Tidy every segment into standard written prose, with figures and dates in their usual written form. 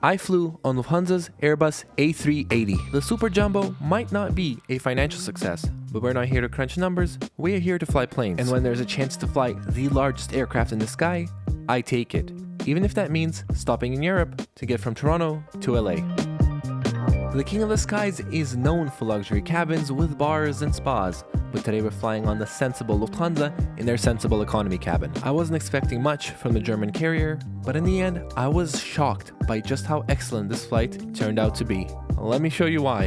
I flew on Lufthansa's Airbus A380. The Super Jumbo might not be a financial success, but we're not here to crunch numbers, we're here to fly planes. And when there's a chance to fly the largest aircraft in the sky, I take it. Even if that means stopping in Europe to get from Toronto to LA. The King of the Skies is known for luxury cabins with bars and spas, but today we're flying on the sensible Lufthansa in their sensible economy cabin. I wasn't expecting much from the German carrier, but in the end, I was shocked by just how excellent this flight turned out to be. Let me show you why.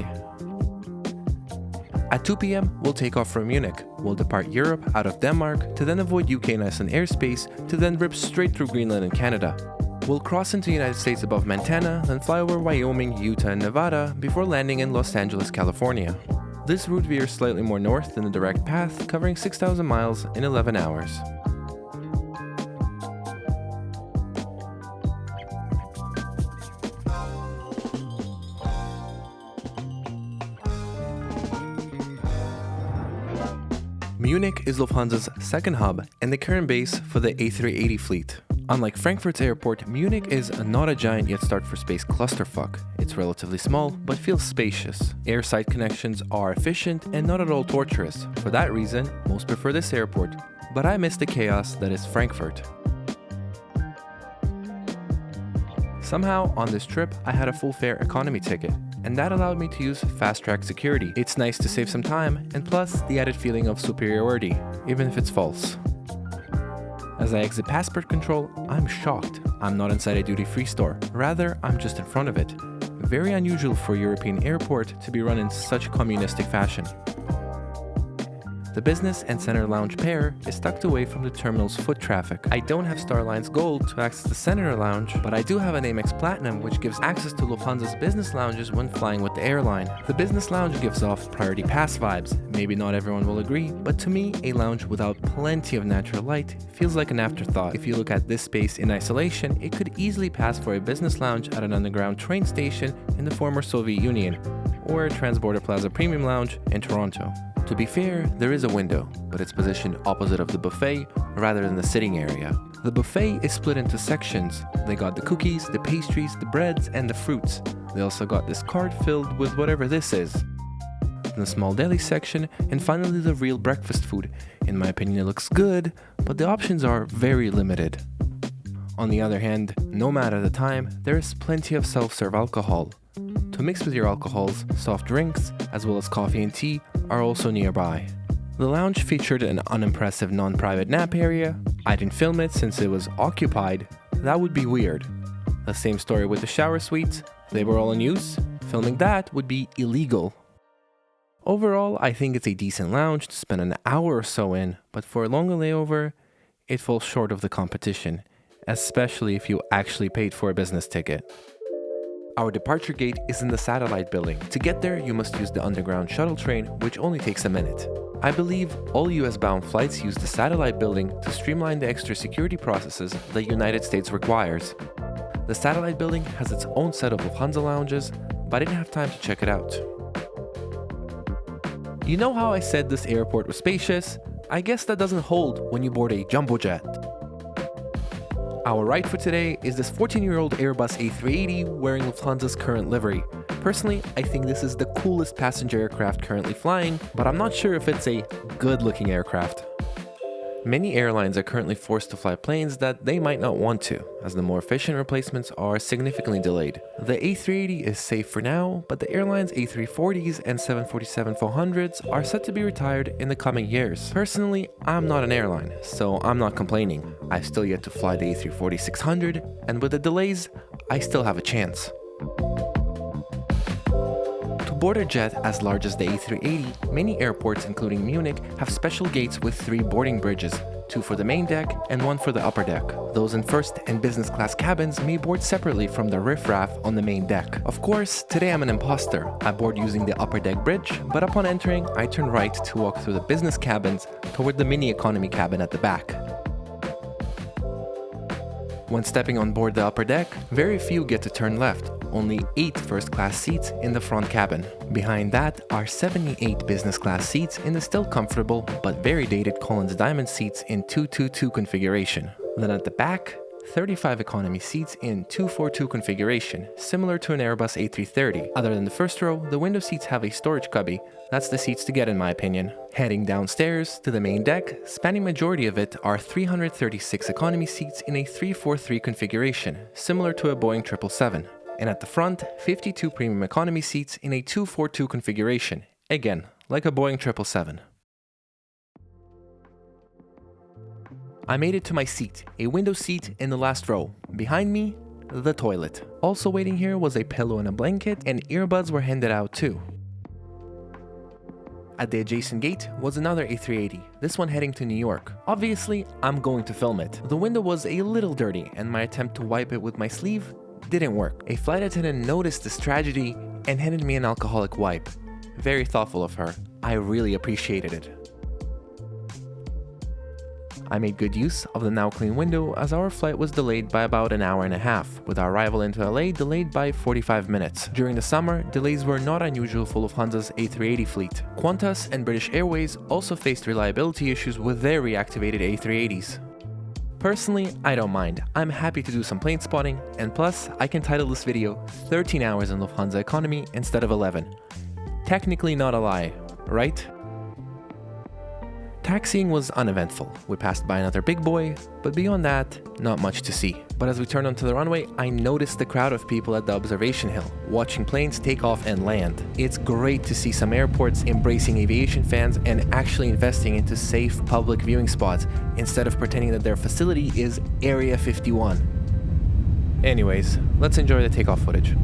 At 2 p.m, we'll take off from Munich. We'll depart Europe out of Denmark to then avoid UK and Iceland airspace to then rip straight through Greenland and Canada. We'll cross into the United States above Montana, then fly over Wyoming, Utah, and Nevada before landing in Los Angeles, California. This route veers slightly more north than the direct path, covering 6,000 miles in 11 hours. Munich is Lufthansa's second hub and the current base for the A380 fleet. Unlike Frankfurt's airport, Munich is not a giant yet start-for-space clusterfuck. It's relatively small, but feels spacious. Airside connections are efficient and not at all torturous. For that reason, most prefer this airport, but I miss the chaos that is Frankfurt. Somehow, on this trip, I had a full-fare economy ticket, and that allowed me to use fast-track security. It's nice to save some time, and plus the added feeling of superiority, even if it's false. As I exit passport control, I'm shocked. I'm not inside a duty-free store, rather I'm just in front of it. Very unusual for a European airport to be run in such communistic fashion. The business and center lounge pair is tucked away from the terminal's foot traffic. I don't have Star Alliance Gold to access the center lounge, but I do have an Amex Platinum which gives access to Lufthansa's business lounges when flying with the airline. The business lounge gives off priority pass vibes. Maybe not everyone will agree, but to me, a lounge without plenty of natural light feels like an afterthought. If you look at this space in isolation, it could easily pass for a business lounge at an underground train station in the former Soviet Union, or a Transborder Plaza Premium Lounge in Toronto. To be fair, there is a window, but it's positioned opposite of the buffet rather than the sitting area. The buffet is split into sections. They got the cookies, the pastries, the breads, and the fruits. They also got this cart filled with whatever this is. The small deli section, and finally the real breakfast food. In my opinion, it looks good, but the options are very limited. On the other hand, no matter the time, there is plenty of self-serve alcohol. To mix with your alcohols, soft drinks, as well as coffee and tea, are also nearby. The lounge featured an unimpressive non-private nap area. I didn't film it since it was occupied. That would be weird. The same story with the shower suites. They were all in use. Filming that would be illegal. Overall, I think it's a decent lounge to spend an hour or so in, but for a longer layover, it falls short of the competition, especially if you actually paid for a business ticket. Our departure gate is in the satellite building. To get there, you must use the underground shuttle train, which only takes a minute. I believe all US-bound flights use the satellite building to streamline the extra security processes the United States requires. The satellite building has its own set of Lufthansa lounges, but I didn't have time to check it out. You know how I said this airport was spacious? I guess that doesn't hold when you board a jumbo jet. Our ride for today is this 14-year-old Airbus A380 wearing Lufthansa's current livery. Personally, I think this is the coolest passenger aircraft currently flying, but I'm not sure if it's a good-looking aircraft. Many airlines are currently forced to fly planes that they might not want to, as the more efficient replacements are significantly delayed. The A380 is safe for now, but the airline's A340s and 747-400s are set to be retired in the coming years. Personally, I'm not an airline, so I'm not complaining. I've still yet to fly the A340-600, and with the delays, I still have a chance. To board a jet as large as the A380, many airports, including Munich, have special gates with 3 boarding bridges, 2 for the main deck and 1 for the upper deck. Those in first and business class cabins may board separately from the riffraff on the main deck. Of course, today I'm an imposter. I board using the upper deck bridge, but upon entering, I turn right to walk through the business cabins toward the mini economy cabin at the back. When stepping on board the upper deck, very few get to turn left, only 8 first-class seats in the front cabin. Behind that are 78 business-class seats in the still comfortable but very dated Collins Diamond seats in 222 configuration. Then at the back, 35 economy seats in 242 configuration, similar to an Airbus A330. Other than the first row, the window seats have a storage cubby. That's the seats to get in my opinion. Heading downstairs to the main deck, spanning majority of it are 336 economy seats in a 343 configuration, similar to a Boeing 777. And at the front, 52 premium economy seats in a 242 configuration, again, like a Boeing 777. I made it to my seat, a window seat in the last row. Behind me, the toilet. Also waiting here was a pillow and a blanket, and earbuds were handed out too. At the adjacent gate was another A380, this one heading to New York. Obviously, I'm going to film it. The window was a little dirty, and my attempt to wipe it with my sleeve didn't work. A flight attendant noticed this tragedy and handed me an alcoholic wipe. Very thoughtful of her. I really appreciated it. I made good use of the now clean window as our flight was delayed by about an hour and a half, with our arrival into LA delayed by 45 minutes. During the summer, delays were not unusual for Lufthansa's A380 fleet. Qantas and British Airways also faced reliability issues with their reactivated A380s. Personally, I don't mind. I'm happy to do some plane spotting, and plus, I can title this video 13 hours in Lufthansa economy instead of 11. Technically not a lie, right? Taxiing was uneventful. We passed by another big boy, but beyond that, not much to see. But as we turned onto the runway, I noticed the crowd of people at the observation hill, watching planes take off and land. It's great to see some airports embracing aviation fans and actually investing into safe public viewing spots, instead of pretending that their facility is Area 51. Anyways, let's enjoy the takeoff footage.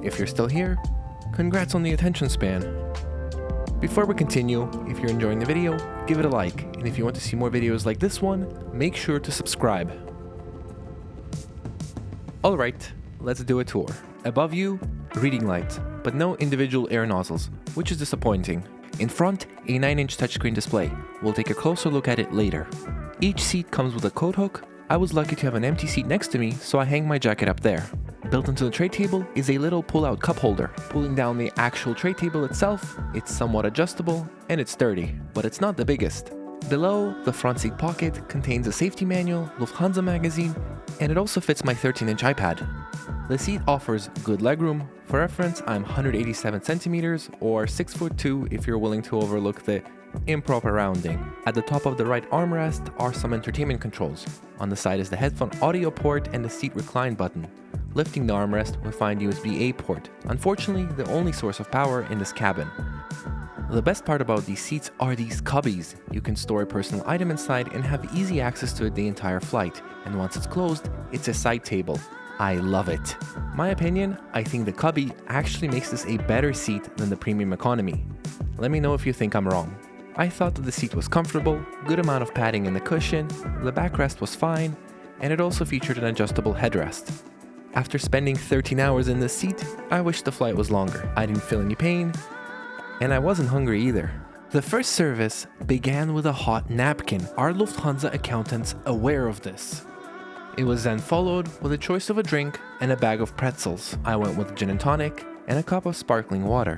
If you're still here, congrats on the attention span. Before we continue, if you're enjoying the video, give it a like, and if you want to see more videos like this one, make sure to subscribe. Alright, let's do a tour. Above you, reading lights, but no individual air nozzles, which is disappointing. In front, a 9-inch touchscreen display. We'll take a closer look at it later. Each seat comes with a coat hook. I was lucky to have an empty seat next to me, so I hang my jacket up there. Built into the tray table is a little pull-out cup holder. Pulling down the actual tray table itself, it's somewhat adjustable and it's sturdy, but it's not the biggest. Below, the front seat pocket contains a safety manual, Lufthansa magazine, and it also fits my 13-inch iPad. The seat offers good legroom. For reference, I'm 187 centimeters or 6'2" if you're willing to overlook the improper rounding. At the top of the right armrest are some entertainment controls. On the side is the headphone audio port and the seat recline button. Lifting the armrest, we find USB-A port, unfortunately the only source of power in this cabin. The best part about these seats are these cubbies. You can store a personal item inside and have easy access to it the entire flight, and once it's closed, it's a side table. I love it. My opinion, I think the cubby actually makes this a better seat than the premium economy. Let me know if you think I'm wrong. I thought that the seat was comfortable, good amount of padding in the cushion, the backrest was fine, and it also featured an adjustable headrest. After spending 13 hours in this seat, I wish the flight was longer. I didn't feel any pain, and I wasn't hungry either. The first service began with a hot napkin. Are Lufthansa accountants aware of this? It was then followed with a choice of a drink and a bag of pretzels. I went with gin and tonic and a cup of sparkling water.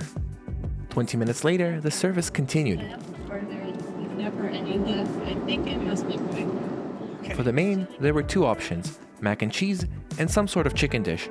20 minutes later, the service continued. For the main, there were two options, mac and cheese and some sort of chicken dish.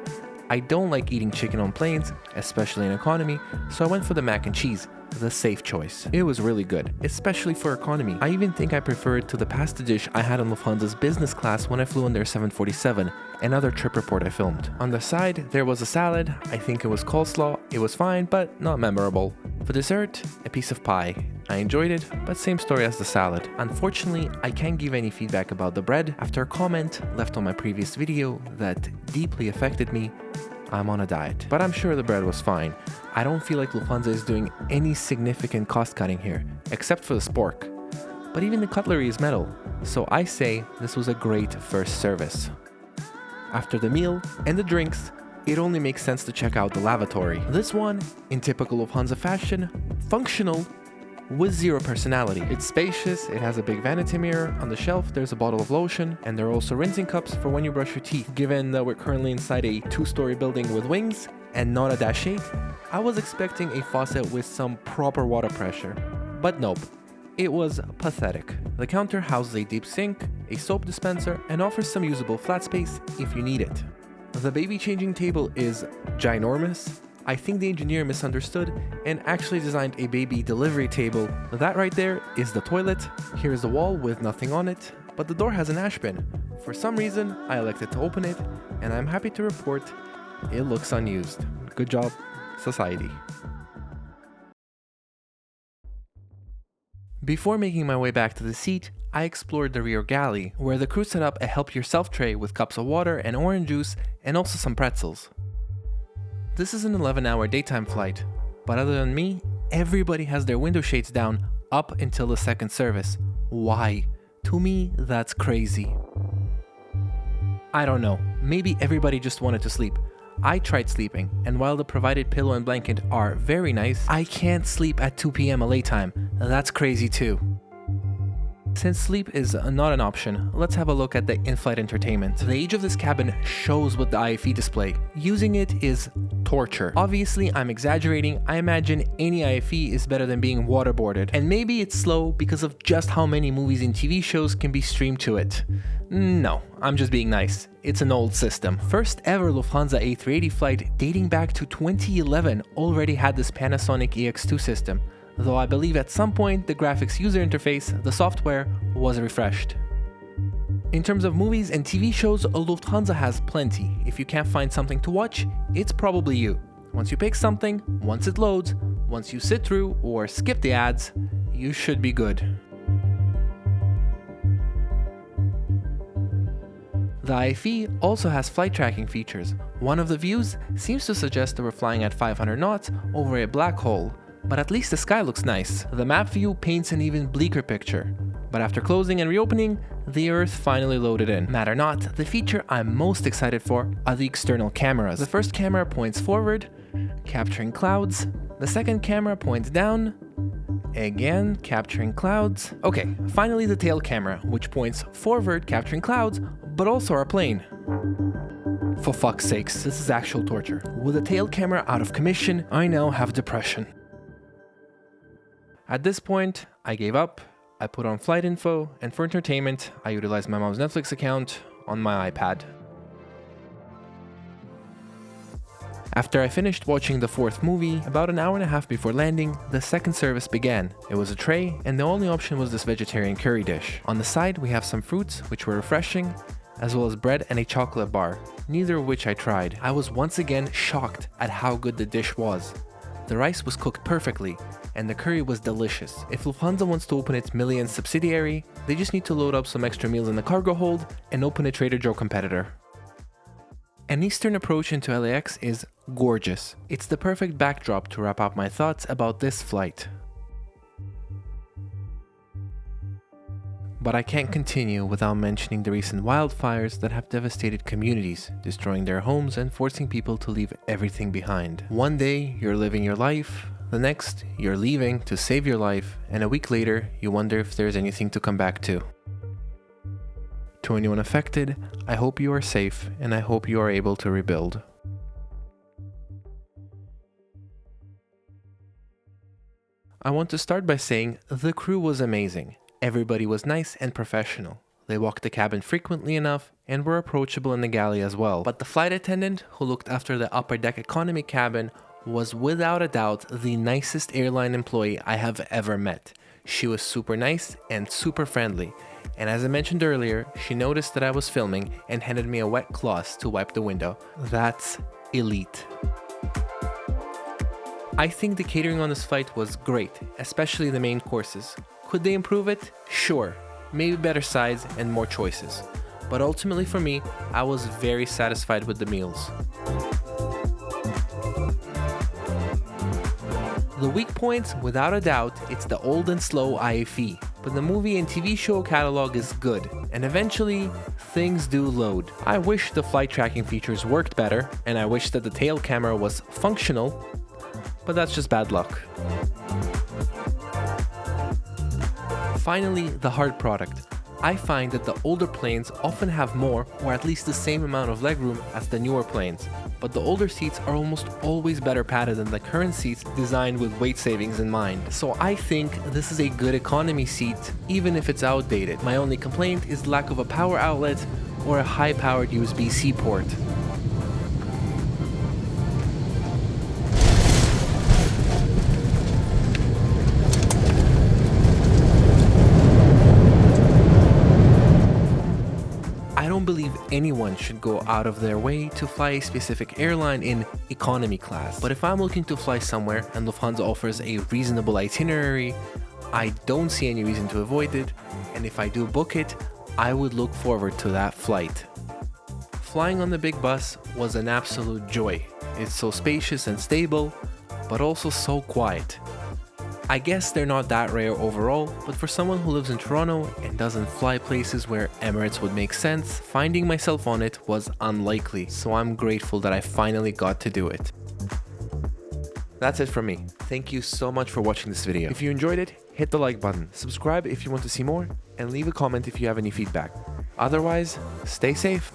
I don't like eating chicken on planes, especially in economy, so I went for the mac and cheese. the safe choice. It was really good, especially for economy. I even think I prefer it to the pasta dish I had on Lufthansa's business class when I flew on their 747, another trip report I filmed. On the side, there was a salad. I think it was coleslaw. It was fine, but not memorable. For dessert, a piece of pie. I enjoyed it, but same story as the salad. Unfortunately, I can't give any feedback about the bread after a comment left on my previous video that deeply affected me. I'm on a diet, but I'm sure the bread was fine. I don't feel like Lufthansa is doing any significant cost cutting here, except for the spork. But even the cutlery is metal, so I say this was a great first service. After the meal and the drinks, it only makes sense to check out the lavatory. This one, in typical Lufthansa fashion, functional, with zero personality. It's spacious, it has a big vanity mirror, on the shelf there's a bottle of lotion, and there are also rinsing cups for when you brush your teeth. Given that we're currently inside a 2-story building with wings, and not a Dash 8, I was expecting a faucet with some proper water pressure. But nope, it was pathetic. The counter houses a deep sink, a soap dispenser, and offers some usable flat space if you need it. The baby changing table is ginormous. I think the engineer misunderstood and actually designed a baby delivery table. That right there is the toilet. Here's the wall with nothing on it, but the door has an ash bin. For some reason, I elected to open it, and I'm happy to report it looks unused. Good job, society. Before making my way back to the seat, I explored the rear galley, where the crew set up a help yourself tray with cups of water and orange juice, and also some pretzels. This is an 11-hour daytime flight, but other than me, everybody has their window shades down up until the second service. Why? To me, that's crazy. I don't know, maybe everybody just wanted to sleep. I tried sleeping, and while the provided pillow and blanket are very nice, I can't sleep at 2 p.m. LA time. That's crazy too. Since sleep is not an option, let's have a look at the in-flight entertainment. The age of this cabin shows with the IFE display. Using it is torture. Obviously, I'm exaggerating. I imagine any IFE is better than being waterboarded. And maybe it's slow because of just how many movies and TV shows can be streamed to it. No, I'm just being nice. It's an old system. First ever Lufthansa A380 flight dating back to 2011 already had this Panasonic EX2 system. Though I believe at some point the graphics user interface, the software, was refreshed. In terms of movies and TV shows, Lufthansa has plenty. If you can't find something to watch, it's probably you. Once you pick something, once it loads, once you sit through or skip the ads, you should be good. The IFE also has flight tracking features. One of the views seems to suggest that we're flying at 500 knots over a black hole, but at least the sky looks nice. The map view paints an even bleaker picture. But after closing and reopening, the Earth finally loaded in. Matter not, the feature I'm most excited for are the external cameras. The first camera points forward, capturing clouds. The second camera points down, again capturing clouds. Okay, finally the tail camera, which points forward, capturing clouds, but also our plane. For fuck's sakes, this is actual torture. With the tail camera out of commission, I now have depression. At this point, I gave up, I put on flight info, and for entertainment, I utilized my mom's Netflix account on my iPad. After I finished watching the fourth movie, about an hour and a half before landing, the second service began. It was a tray, and the only option was this vegetarian curry dish. On the side, we have some fruits, which were refreshing, as well as bread and a chocolate bar, neither of which I tried. I was once again shocked at how good the dish was. The rice was cooked perfectly, and the curry was delicious. If Lufthansa wants to open its million subsidiary, they just need to load up some extra meals in the cargo hold and open a Trader Joe competitor. An eastern approach into LAX is gorgeous. It's the perfect backdrop to wrap up my thoughts about this flight. But I can't continue without mentioning the recent wildfires that have devastated communities, destroying their homes and forcing people to leave everything behind. One day, you're living your life, the next, you're leaving to save your life, and a week later, you wonder if there's anything to come back to. To anyone affected, I hope you are safe, and I hope you are able to rebuild. I want to start by saying the crew was amazing. Everybody was nice and professional. They walked the cabin frequently enough and were approachable in the galley as well. But the flight attendant who looked after the upper deck economy cabin was without a doubt the nicest airline employee I have ever met. She was super nice and super friendly, and as I mentioned earlier, she noticed that I was filming and handed me a wet cloth to wipe the window. That's elite. I think the catering on this flight was great, especially the main courses. Could they improve it? Sure, maybe better sides and more choices. But ultimately for me, I was very satisfied with the meals. The weak points, without a doubt, it's the old and slow IFE, but the movie and TV show catalog is good, and eventually, things do load. I wish the flight tracking features worked better, and I wish that the tail camera was functional, but that's just bad luck. Finally, the hard product. I find that the older planes often have more, or at least the same amount of legroom as the newer planes, but the older seats are almost always better padded than the current seats designed with weight savings in mind. So I think this is a good economy seat, even if it's outdated. My only complaint is lack of a power outlet or a high-powered USB-C port. I don't believe anyone should go out of their way to fly a specific airline in economy class. But if I'm looking to fly somewhere and Lufthansa offers a reasonable itinerary, I don't see any reason to avoid it, and if I do book it, I would look forward to that flight. Flying on the big bus was an absolute joy. It's so spacious and stable, but also so quiet. I guess they're not that rare overall, but for someone who lives in Toronto and doesn't fly places where Emirates would make sense, finding myself on it was unlikely, so I'm grateful that I finally got to do it. That's it from me. Thank you so much for watching this video. If you enjoyed it, hit the like button, subscribe if you want to see more, and leave a comment if you have any feedback. Otherwise, stay safe.